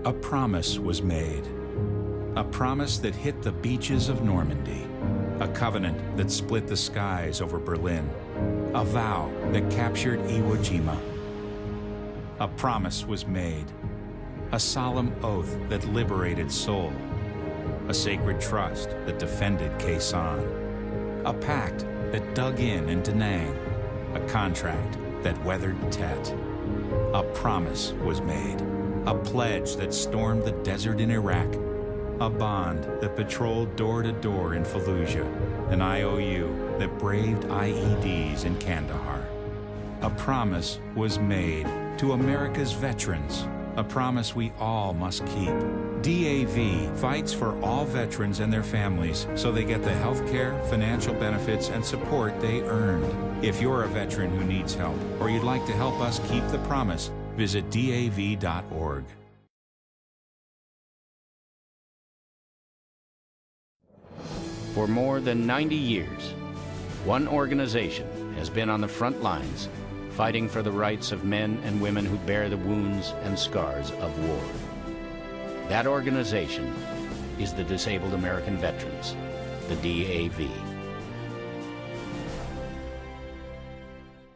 a promise was made. A promise that hit the beaches of Normandy. A covenant that split the skies over Berlin. A vow that captured Iwo Jima. A promise was made. A solemn oath that liberated Seoul. A sacred trust that defended Khe Sanh. A pact that dug in Da Nang. A contract that weathered Tet. A promise was made. A pledge that stormed the desert in Iraq. A bond that patrolled door to door in Fallujah. An IOU that braved IEDs in Kandahar. A promise was made to America's veterans. A promise we all must keep. DAV fights for all veterans and their families so they get the health care, financial benefits, and support they earned. If you're a veteran who needs help or you'd like to help us keep the promise, visit DAV.org. For more than 90 years, one organization has been on the front lines fighting for the rights of men and women who bear the wounds and scars of war. That organization is the Disabled American Veterans, the DAV.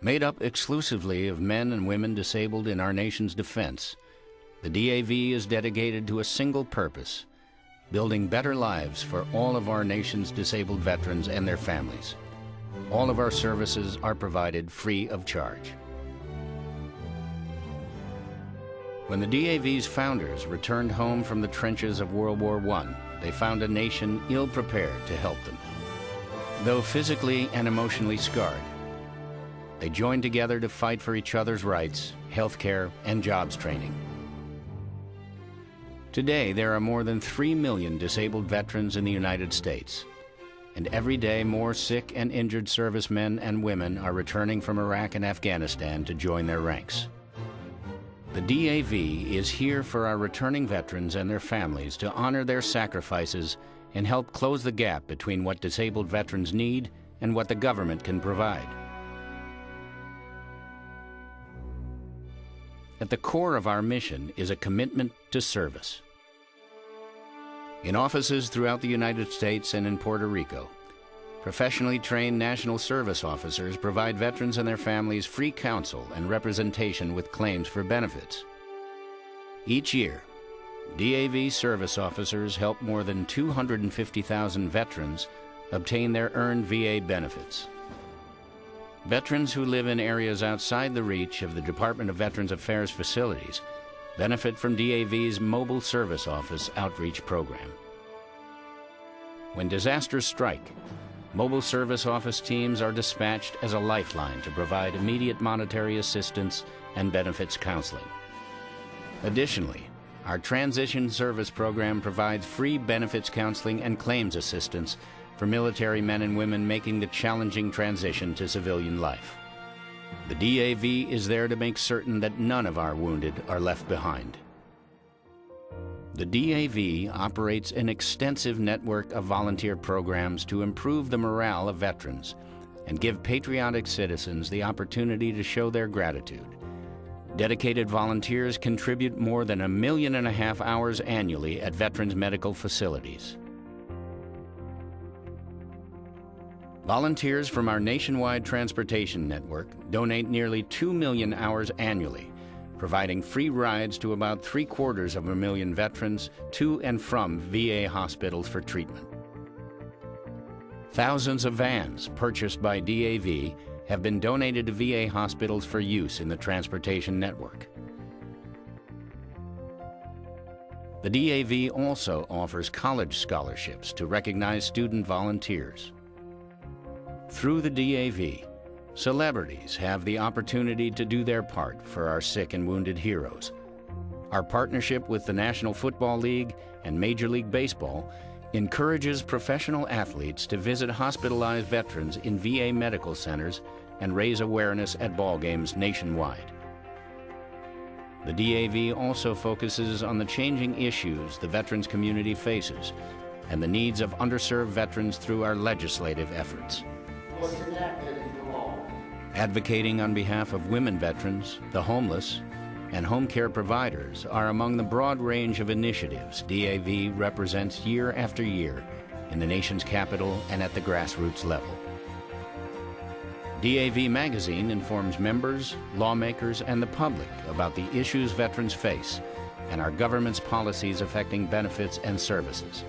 Made up exclusively of men and women disabled in our nation's defense, the DAV is dedicated to a single purpose: building better lives for all of our nation's disabled veterans and their families. All of our services are provided free of charge. When the DAV's founders returned home from the trenches of World War I, they found a nation ill-prepared to help them. Though physically and emotionally scarred, they joined together to fight for each other's rights, health care, and jobs training. Today, there are more than 3 million disabled veterans in the United States. And every day, more sick and injured servicemen and women are returning from Iraq and Afghanistan to join their ranks. The DAV is here for our returning veterans and their families to honor their sacrifices and help close the gap between what disabled veterans need and what the government can provide. At the core of our mission is a commitment to service. In offices throughout the United States and in Puerto Rico, professionally trained National Service Officers provide veterans and their families free counsel and representation with claims for benefits. Each year, DAV service officers help more than 250,000 veterans obtain their earned VA benefits. Veterans who live in areas outside the reach of the Department of Veterans Affairs facilities benefit from DAV's Mobile Service Office outreach program. When disasters strike, Mobile Service Office teams are dispatched as a lifeline to provide immediate monetary assistance and benefits counseling. Additionally, our Transition Service Program provides free benefits counseling and claims assistance for military men and women making the challenging transition to civilian life. The DAV is there to make certain that none of our wounded are left behind. The DAV operates an extensive network of volunteer programs to improve the morale of veterans and give patriotic citizens the opportunity to show their gratitude. Dedicated volunteers contribute more than 1.5 million hours annually at veterans' medical facilities. Volunteers from our nationwide transportation network donate nearly 2 million hours annually, providing free rides to about 750,000 veterans to and from VA hospitals for treatment. Thousands of vans purchased by DAV have been donated to VA hospitals for use in the transportation network. The DAV also offers college scholarships to recognize student volunteers. Through the DAV, celebrities have the opportunity to do their part for our sick and wounded heroes. Our partnership with the National Football League and Major League Baseball encourages professional athletes to visit hospitalized veterans in VA medical centers and raise awareness at ball games nationwide. The DAV also focuses on the changing issues the veterans community faces and the needs of underserved veterans through our legislative efforts. Advocating on behalf of women veterans, the homeless, and home care providers are among the broad range of initiatives DAV represents year after year in the nation's capital and at the grassroots level. DAV Magazine informs members, lawmakers, and the public about the issues veterans face and our government's policies affecting benefits and services.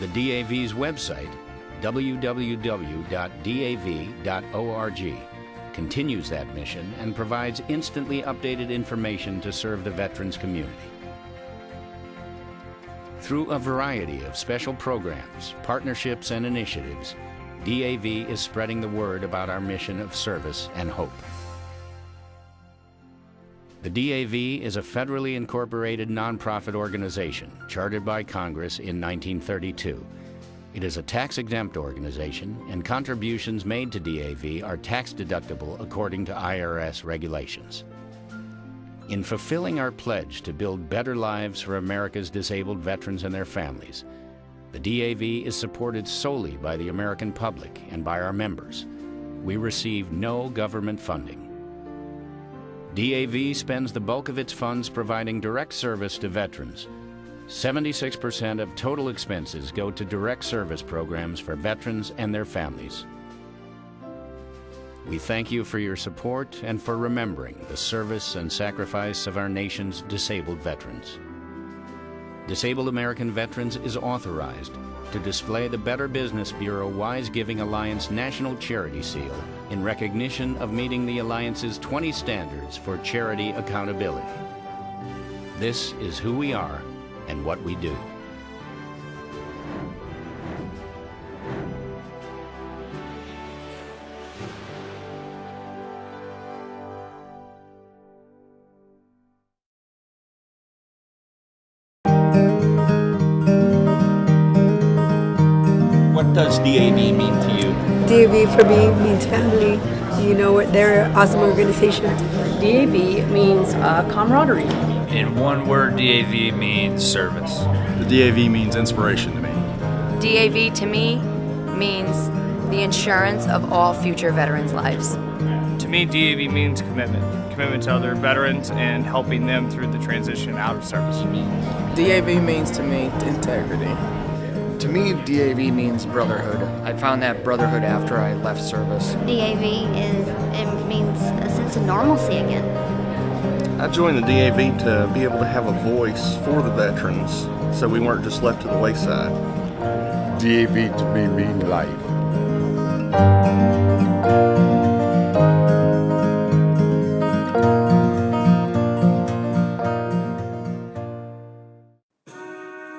The DAV's website, www.dav.org, continues that mission and provides instantly updated information to serve the veterans community. Through a variety of special programs, partnerships, and initiatives, DAV is spreading the word about our mission of service and hope. The DAV is a federally incorporated nonprofit organization chartered by Congress in 1932. It is a tax-exempt organization, and contributions made to DAV are tax-deductible according to IRS regulations. In fulfilling our pledge to build better lives for America's disabled veterans and their families, the DAV is supported solely by the American public and by our members. We receive no government funding. DAV spends the bulk of its funds providing direct service to veterans. 76% of total expenses go to direct service programs for veterans and their families. We thank you for your support and for remembering the service and sacrifice of our nation's disabled veterans. Disabled American Veterans is authorized to display the Better Business Bureau Wise Giving Alliance National Charity Seal in recognition of meeting the Alliance's 20 standards for charity accountability. This is who we are and what we do. What does DAV mean to you? DAV for me means family. You know what? They're an awesome organization. DAV means camaraderie. In one word, DAV means service. The DAV means inspiration to me. DAV to me means the insurance of all future veterans' lives. To me, DAV means commitment. Commitment to other veterans and helping them through the transition out of service. DAV means to me integrity. To me, DAV means brotherhood. I found that brotherhood after I left service. DAV means a sense of normalcy again. I joined the DAV to be able to have a voice for the veterans so we weren't just left to the wayside. DAV to me means life.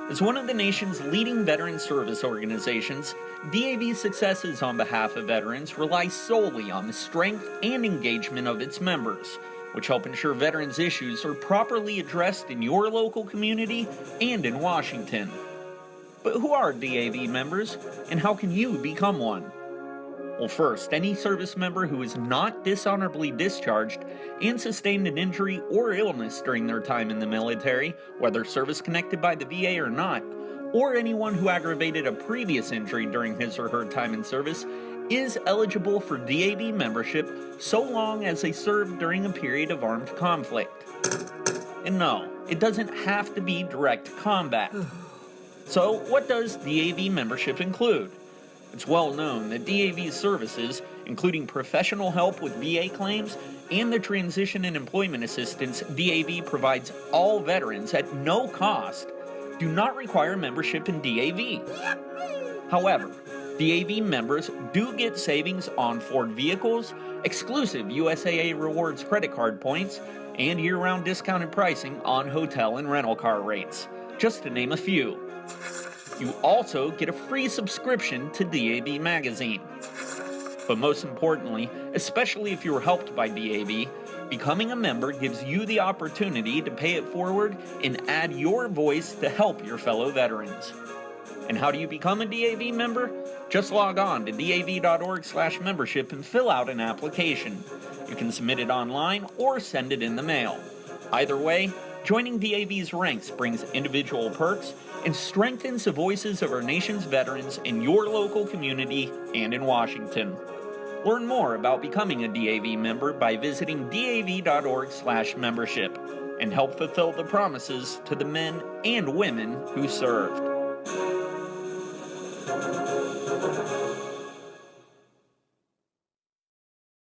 As one of the nation's leading veteran service organizations, DAV's successes on behalf of veterans rely solely on the strength and engagement of its members, which help ensure veterans' issues are properly addressed in your local community and in Washington. But who are DAV members, and how can you become one? Well, first, any service member who is not dishonorably discharged and sustained an injury or illness during their time in the military, whether service-connected by the VA or not, or anyone who aggravated a previous injury during his or her time in service, is eligible for DAV membership so long as they served during a period of armed conflict. And no, it doesn't have to be direct combat. So, what does DAV membership include? It's well known that DAV's services, including professional help with VA claims and the transition and employment assistance DAV provides all veterans at no cost, do not require membership in DAV. However, DAV members do get savings on Ford vehicles, exclusive USAA Rewards credit card points, and year-round discounted pricing on hotel and rental car rates, just to name a few. You also get a free subscription to DAV Magazine. But most importantly, especially if you were helped by DAV, becoming a member gives you the opportunity to pay it forward and add your voice to help your fellow veterans. And how do you become a DAV member? Just log on to dav.org/membership and fill out an application. You can submit it online or send it in the mail. Either way, joining DAV's ranks brings individual perks and strengthens the voices of our nation's veterans in your local community and in Washington. Learn more about becoming a DAV member by visiting dav.org/membership and help fulfill the promises to the men and women who served.